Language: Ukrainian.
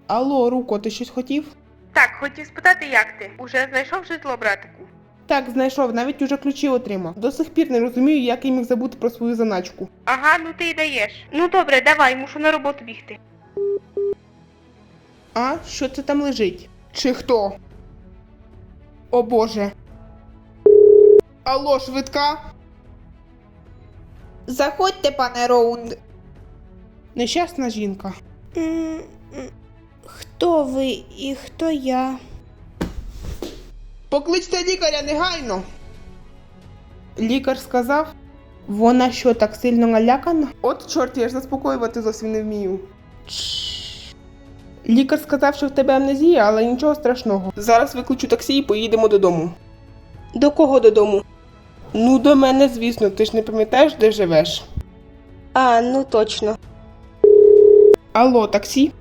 Алло, Руко, ти щось хотів? Так, хотів спитати, як ти? Уже знайшов житло, братику? Так, знайшов, навіть уже ключі отримав. До сих пір не розумію, як я міг забути про свою заначку. Ага, ну ти й даєш. Ну добре, давай, мушу на роботу бігти. А, що це там лежить? Чи хто? О боже. Алло, швидка? Заходьте, пане Роунд. Нещасна жінка. Хто ви і хто я? Покличте лікаря негайно. Лікар сказав, вона що, так сильно налякана? От чорт, я ж заспокоювати зовсім не вмію. Лікар сказав, що в тебе амнезія, але нічого страшного. Зараз викличу таксі і поїдемо додому. До кого додому? Ну, до мене, звісно, ти ж не пам'ятаєш, де живеш? А, ну точно. Алло, таксі?